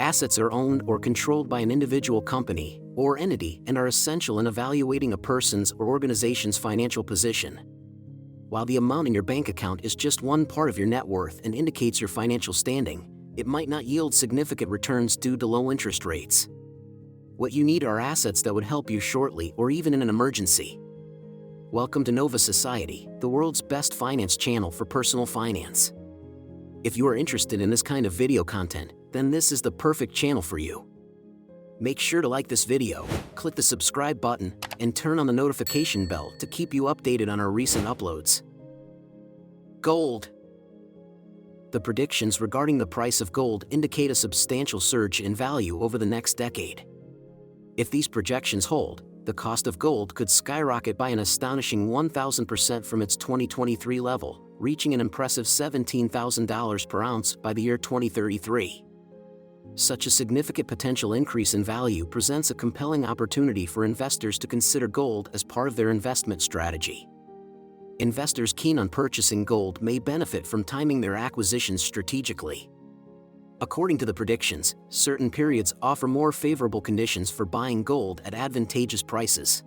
Assets are owned or controlled by an individual company or entity and are essential in evaluating a person's or organization's financial position. While the amount in your bank account is just one part of your net worth and indicates your financial standing, it might not yield significant returns due to low interest rates. What you need are assets that would help you shortly or even in an emergency. Welcome to Nova Society, the world's best finance channel for personal finance. If you are interested in this kind of video content, then this is the perfect channel for you. Make sure to like this video, click the subscribe button, and turn on the notification bell to keep you updated on our recent uploads. Gold. The predictions regarding the price of gold indicate a substantial surge in value over the next decade. If these projections hold, the cost of gold could skyrocket by an astonishing 1,000% from its 2023 level, reaching an impressive $17,000 per ounce by the year 2033. Such a significant potential increase in value presents a compelling opportunity for investors to consider gold as part of their investment strategy. Investors keen on purchasing gold may benefit from timing their acquisitions strategically. According to the predictions, certain periods offer more favorable conditions for buying gold at advantageous prices.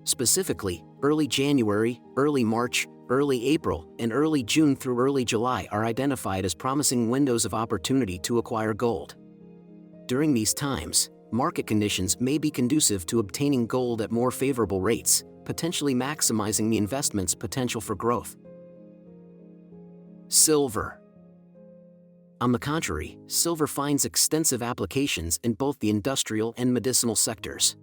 Specifically, early January, early March, early April, and early June through early July are identified as promising windows of opportunity to acquire gold. During these times, market conditions may be conducive to obtaining gold at more favorable rates, potentially maximizing the investment's potential for growth. Silver. On the contrary, silver finds extensive applications in both the industrial and medicinal sectors.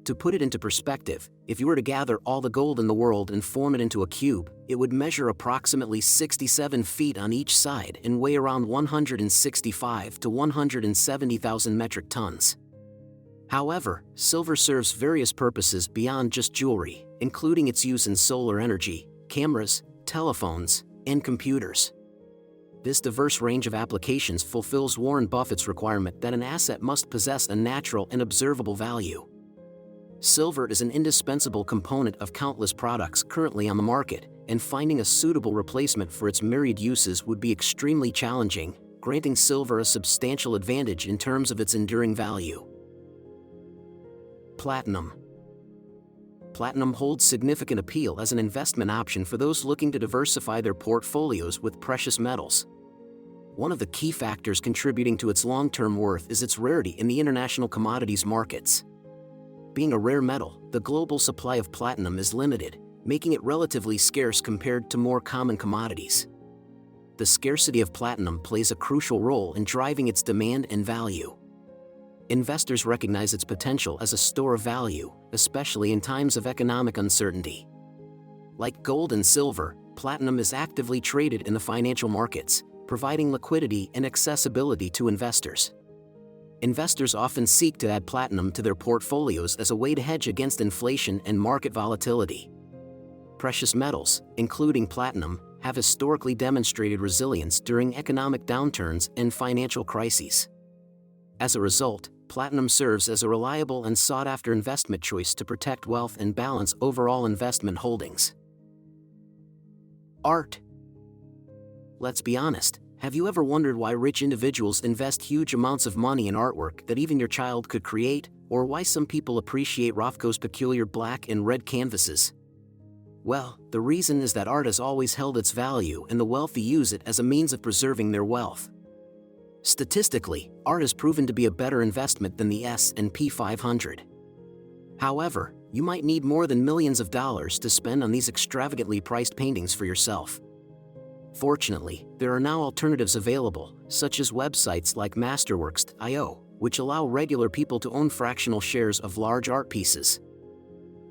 To put it into perspective, if you were to gather all the gold in the world and form it into a cube, it would measure approximately 67 feet on each side and weigh around 165 to 170,000 metric tons. However, silver serves various purposes beyond just jewelry, including its use in solar energy, cameras, telephones, and computers. This diverse range of applications fulfills Warren Buffett's requirement that an asset must possess a natural and observable value. Silver is an indispensable component of countless products currently on the market, and finding a suitable replacement for its myriad uses would be extremely challenging, granting silver a substantial advantage in terms of its enduring value. Platinum. Platinum holds significant appeal as an investment option for those looking to diversify their portfolios with precious metals. One of the key factors contributing to its long-term worth is its rarity in the international commodities markets. Being a rare metal, the global supply of platinum is limited, making it relatively scarce compared to more common commodities. The scarcity of platinum plays a crucial role in driving its demand and value. Investors recognize its potential as a store of value, especially in times of economic uncertainty. Like gold and silver, platinum is actively traded in the financial markets, providing liquidity and accessibility to investors. Investors often seek to add platinum to their portfolios as a way to hedge against inflation and market volatility. Precious metals, including platinum, have historically demonstrated resilience during economic downturns and financial crises. As a result, platinum serves as a reliable and sought-after investment choice to protect wealth and balance overall investment holdings. Art. Let's be honest. Have you ever wondered why rich individuals invest huge amounts of money in artwork that even your child could create, or why some people appreciate Rothko's peculiar black and red canvases? Well, the reason is that art has always held its value and the wealthy use it as a means of preserving their wealth. Statistically, art has proven to be a better investment than the S&P 500. However, you might need more than millions of dollars to spend on these extravagantly priced paintings for yourself. Fortunately, there are now alternatives available, such as websites like Masterworks.io, which allow regular people to own fractional shares of large art pieces.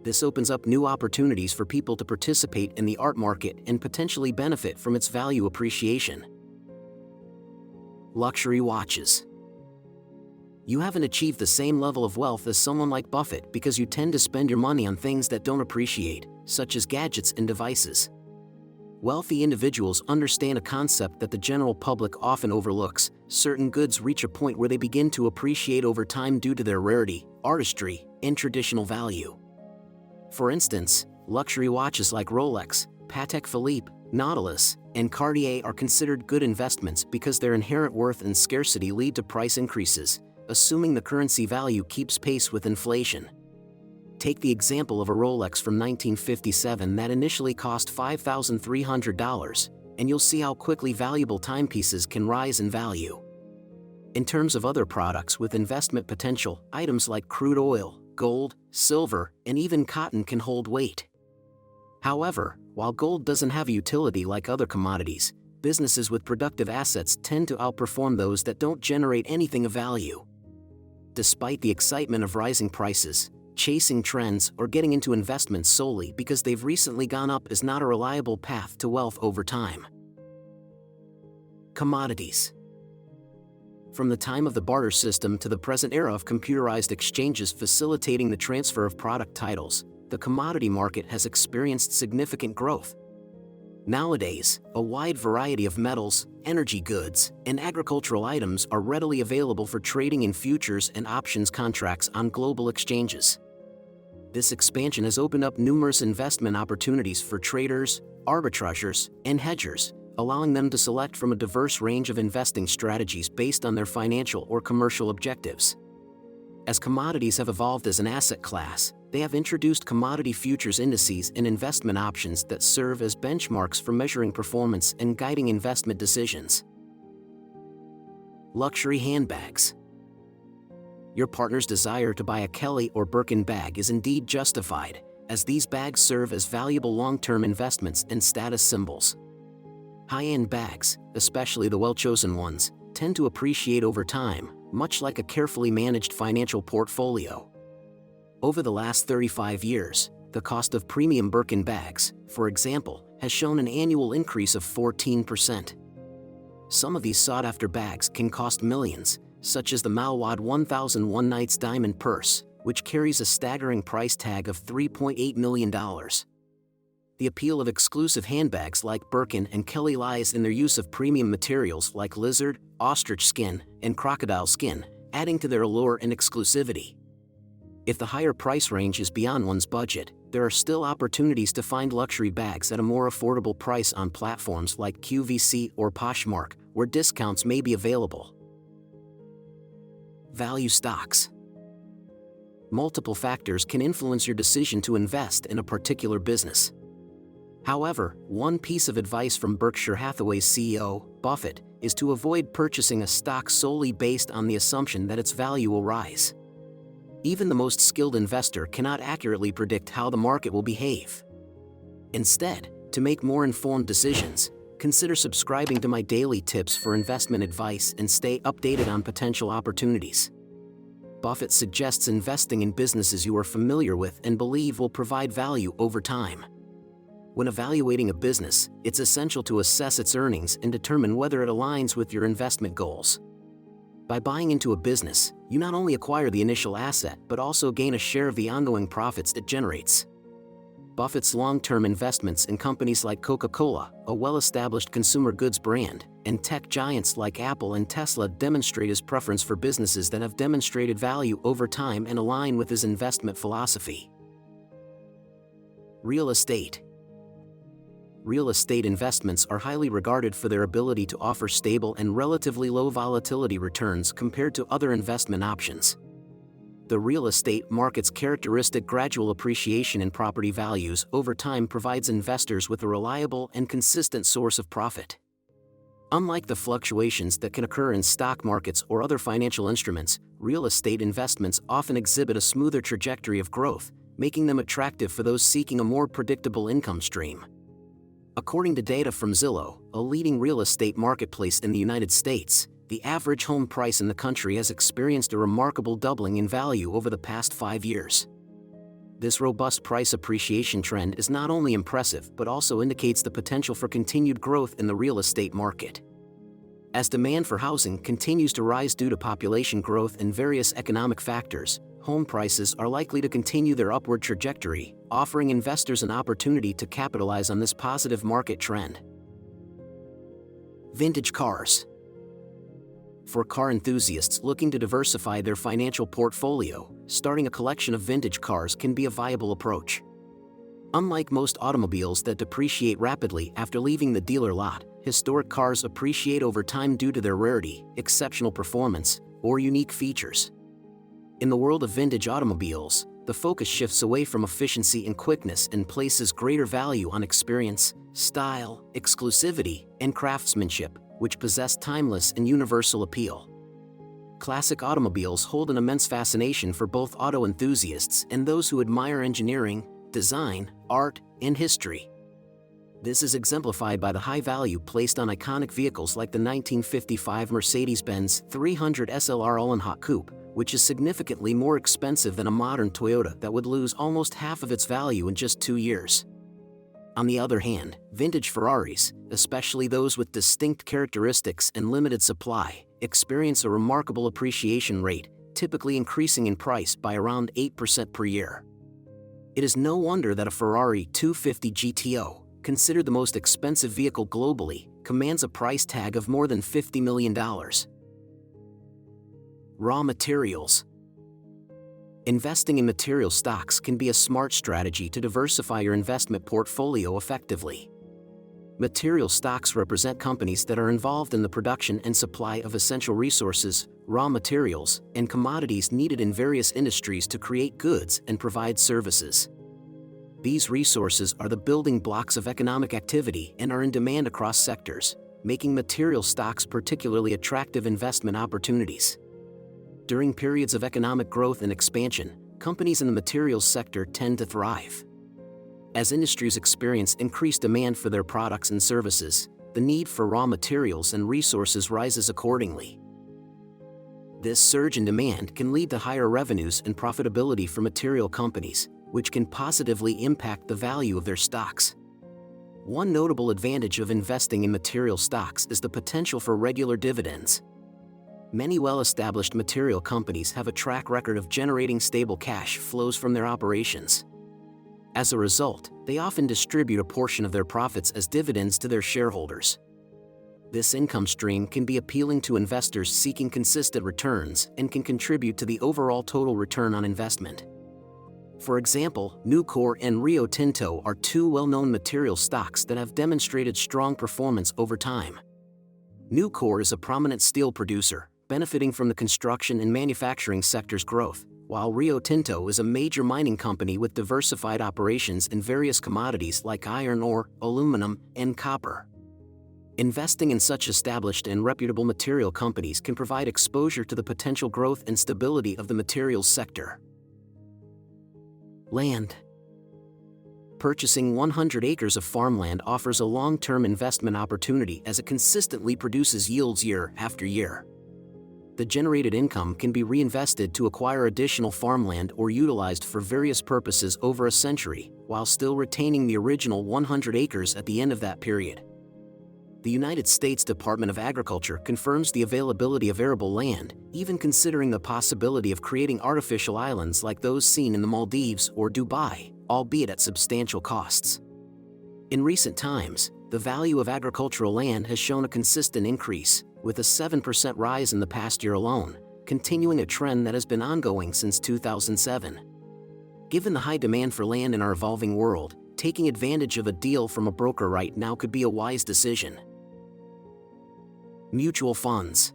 This opens up new opportunities for people to participate in the art market and potentially benefit from its value appreciation. Luxury watches. You haven't achieved the same level of wealth as someone like Buffett because you tend to spend your money on things that don't appreciate, such as gadgets and devices. Wealthy individuals understand a concept that the general public often overlooks: certain goods reach a point where they begin to appreciate over time due to their rarity, artistry, and traditional value. For instance, luxury watches like Rolex, Patek Philippe, Nautilus, and Cartier are considered good investments because their inherent worth and scarcity lead to price increases, assuming the currency value keeps pace with inflation. Take the example of a Rolex from 1957 that initially cost $5,300, and you'll see how quickly valuable timepieces can rise in value. In terms of other products with investment potential, items like crude oil, gold, silver, and even cotton can hold weight. However, while gold doesn't have a utility like other commodities, businesses with productive assets tend to outperform those that don't generate anything of value. Despite the excitement of rising prices, chasing trends or getting into investments solely because they've recently gone up is not a reliable path to wealth over time. Commodities. From the time of the barter system to the present era of computerized exchanges facilitating the transfer of product titles, the commodity market has experienced significant growth. Nowadays, a wide variety of metals, energy goods, and agricultural items are readily available for trading in futures and options contracts on global exchanges. This expansion has opened up numerous investment opportunities for traders, arbitrageurs, and hedgers, allowing them to select from a diverse range of investing strategies based on their financial or commercial objectives. As commodities have evolved as an asset class, they have introduced commodity futures indices and investment options that serve as benchmarks for measuring performance and guiding investment decisions. Luxury handbags. Your partner's desire to buy a Kelly or Birkin bag is indeed justified, as these bags serve as valuable long-term investments and status symbols. High-end bags, especially the well-chosen ones, tend to appreciate over time, much like a carefully managed financial portfolio. Over the last 35 years, the cost of premium Birkin bags, for example, has shown an annual increase of 14%. Some of these sought-after bags can cost millions, such as the Malwad 1001 Nights Diamond Purse, which carries a staggering price tag of $3.8 million. The appeal of exclusive handbags like Birkin and Kelly lies in their use of premium materials like lizard, ostrich skin, and crocodile skin, adding to their allure and exclusivity. If the higher price range is beyond one's budget, there are still opportunities to find luxury bags at a more affordable price on platforms like QVC or Poshmark, where discounts may be available. Value stocks. Multiple factors can influence your decision to invest in a particular business. However, one piece of advice from Berkshire Hathaway's CEO, Buffett, is to avoid purchasing a stock solely based on the assumption that its value will rise. Even the most skilled investor cannot accurately predict how the market will behave. Instead, to make more informed decisions, consider subscribing to my daily tips for investment advice and stay updated on potential opportunities. Buffett suggests investing in businesses you are familiar with and believe will provide value over time. When evaluating a business, it's essential to assess its earnings and determine whether it aligns with your investment goals. By buying into a business, you not only acquire the initial asset but also gain a share of the ongoing profits it generates. Buffett's long-term investments in companies like Coca-Cola, a well-established consumer goods brand, and tech giants like Apple and Tesla demonstrate his preference for businesses that have demonstrated value over time and align with his investment philosophy. Real estate. Real estate investments are highly regarded for their ability to offer stable and relatively low volatility returns compared to other investment options. The real estate market's characteristic gradual appreciation in property values over time provides investors with a reliable and consistent source of profit. Unlike the fluctuations that can occur in stock markets or other financial instruments, real estate investments often exhibit a smoother trajectory of growth, making them attractive for those seeking a more predictable income stream. According to data from Zillow, a leading real estate marketplace in the United States, the average home price in the country has experienced a remarkable doubling in value over the past 5 years. This robust price appreciation trend is not only impressive but also indicates the potential for continued growth in the real estate market. As demand for housing continues to rise due to population growth and various economic factors, home prices are likely to continue their upward trajectory, offering investors an opportunity to capitalize on this positive market trend. Vintage cars. For car enthusiasts looking to diversify their financial portfolio, starting a collection of vintage cars can be a viable approach. Unlike most automobiles that depreciate rapidly after leaving the dealer lot, historic cars appreciate over time due to their rarity, exceptional performance, or unique features. In the world of vintage automobiles, the focus shifts away from efficiency and quickness and places greater value on experience, style, exclusivity, and craftsmanship, which possess timeless and universal appeal. Classic automobiles hold an immense fascination for both auto enthusiasts and those who admire engineering, design, art, and history. This is exemplified by the high value placed on iconic vehicles like the 1955 Mercedes-Benz 300 SLR All-in-Hot Coupe, which is significantly more expensive than a modern Toyota that would lose almost half of its value in just 2 years. On the other hand, vintage Ferraris, especially those with distinct characteristics and limited supply, experience a remarkable appreciation rate, typically increasing in price by around 8% per year. It is no wonder that a Ferrari 250 GTO, considered the most expensive vehicle globally, commands a price tag of more than $50 million. Raw materials. Investing in material stocks can be a smart strategy to diversify your investment portfolio effectively. Material stocks represent companies that are involved in the production and supply of essential resources, raw materials, and commodities needed in various industries to create goods and provide services. These resources are the building blocks of economic activity and are in demand across sectors, making material stocks particularly attractive investment opportunities. During periods of economic growth and expansion, companies in the materials sector tend to thrive. As industries experience increased demand for their products and services, the need for raw materials and resources rises accordingly. This surge in demand can lead to higher revenues and profitability for material companies, which can positively impact the value of their stocks. One notable advantage of investing in material stocks is the potential for regular dividends. Many well-established material companies have a track record of generating stable cash flows from their operations. As a result, they often distribute a portion of their profits as dividends to their shareholders. This income stream can be appealing to investors seeking consistent returns and can contribute to the overall total return on investment. For example, Nucor and Rio Tinto are two well-known material stocks that have demonstrated strong performance over time. Nucor is a prominent steel producer, benefiting from the construction and manufacturing sector's growth, while Rio Tinto is a major mining company with diversified operations in various commodities like iron ore, aluminum, and copper. Investing in such established and reputable material companies can provide exposure to the potential growth and stability of the materials sector. Land. Purchasing 100 acres of farmland offers a long-term investment opportunity as it consistently produces yields year after year. The generated income can be reinvested to acquire additional farmland or utilized for various purposes over a century, while still retaining the original 100 acres at the end of that period. The United States Department of Agriculture confirms the availability of arable land, even considering the possibility of creating artificial islands like those seen in the Maldives or Dubai, albeit at substantial costs. In recent times, the value of agricultural land has shown a consistent increase, with a 7% rise in the past year alone, continuing a trend that has been ongoing since 2007. Given the high demand for land in our evolving world, taking advantage of a deal from a broker right now could be a wise decision. Mutual funds.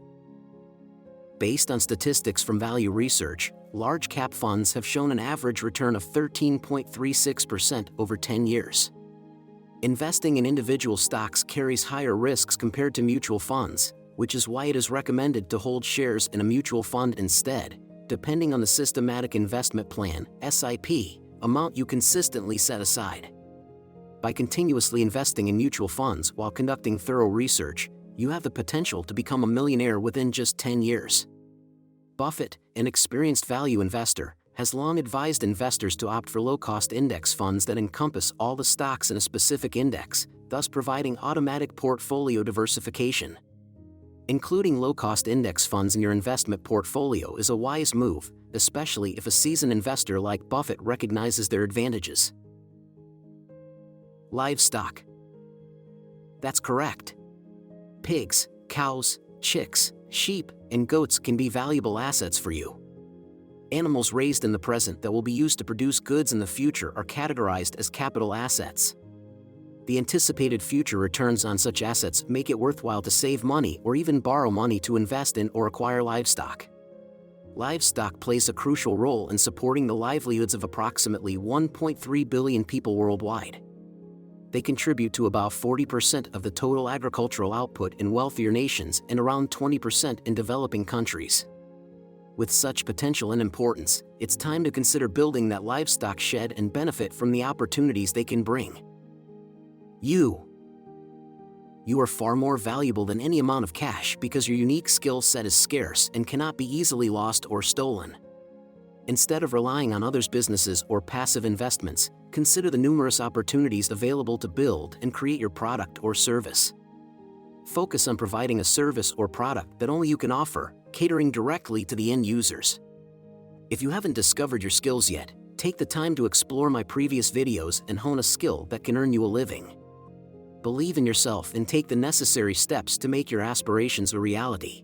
Based on statistics from Value Research, large cap funds have shown an average return of 13.36% over 10 years. Investing in individual stocks carries higher risks compared to mutual funds, which is why it is recommended to hold shares in a mutual fund instead, depending on the systematic investment plan (SIP) amount you consistently set aside. By continuously investing in mutual funds while conducting thorough research, you have the potential to become a millionaire within just 10 years. Buffett, an experienced value investor, has long advised investors to opt for low-cost index funds that encompass all the stocks in a specific index, thus providing automatic portfolio diversification. Including low-cost index funds in your investment portfolio is a wise move, especially if a seasoned investor like Buffett recognizes their advantages. Livestock. That's correct. Pigs, cows, chicks, sheep, and goats can be valuable assets for you. Animals raised in the present that will be used to produce goods in the future are categorized as capital assets. The anticipated future returns on such assets make it worthwhile to save money or even borrow money to invest in or acquire livestock. Livestock plays a crucial role in supporting the livelihoods of approximately 1.3 billion people worldwide. They contribute to about 40% of the total agricultural output in wealthier nations and around 20% in developing countries. With such potential and importance, it's time to consider building that livestock shed and benefit from the opportunities they can bring. You are far more valuable than any amount of cash because your unique skill set is scarce and cannot be easily lost or stolen. Instead of relying on others' businesses or passive investments, consider the numerous opportunities available to build and create your product or service. Focus on providing a service or product that only you can offer, catering directly to the end users. If you haven't discovered your skills yet, take the time to explore my previous videos and hone a skill that can earn you a living. Believe in yourself and take the necessary steps to make your aspirations a reality.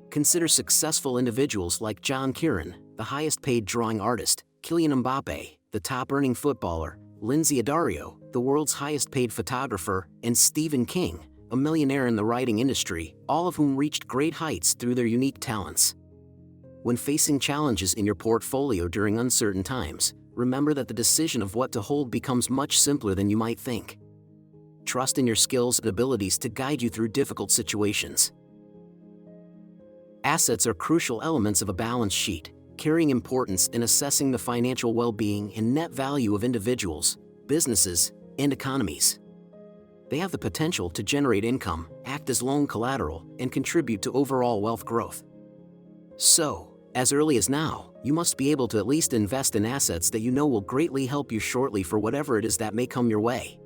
Consider successful individuals like John Kieran, the highest-paid drawing artist, Kylian Mbappe, the top-earning footballer, Lindsay Addario, the world's highest-paid photographer, and Stephen King, a millionaire in the writing industry, all of whom reached great heights through their unique talents. When facing challenges in your portfolio during uncertain times, remember that the decision of what to hold becomes much simpler than you might think. Trust in your skills and abilities to guide you through difficult situations. Assets are crucial elements of a balance sheet, carrying importance in assessing the financial well-being and net value of individuals, businesses, and economies. They have the potential to generate income, act as loan collateral, and contribute to overall wealth growth. So, as early as now, you must be able to at least invest in assets that you know will greatly help you shortly for whatever it is that may come your way.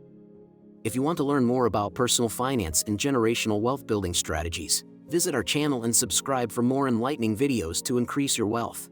If you want to learn more about personal finance and generational wealth building strategies, visit our channel and subscribe for more enlightening videos to increase your wealth.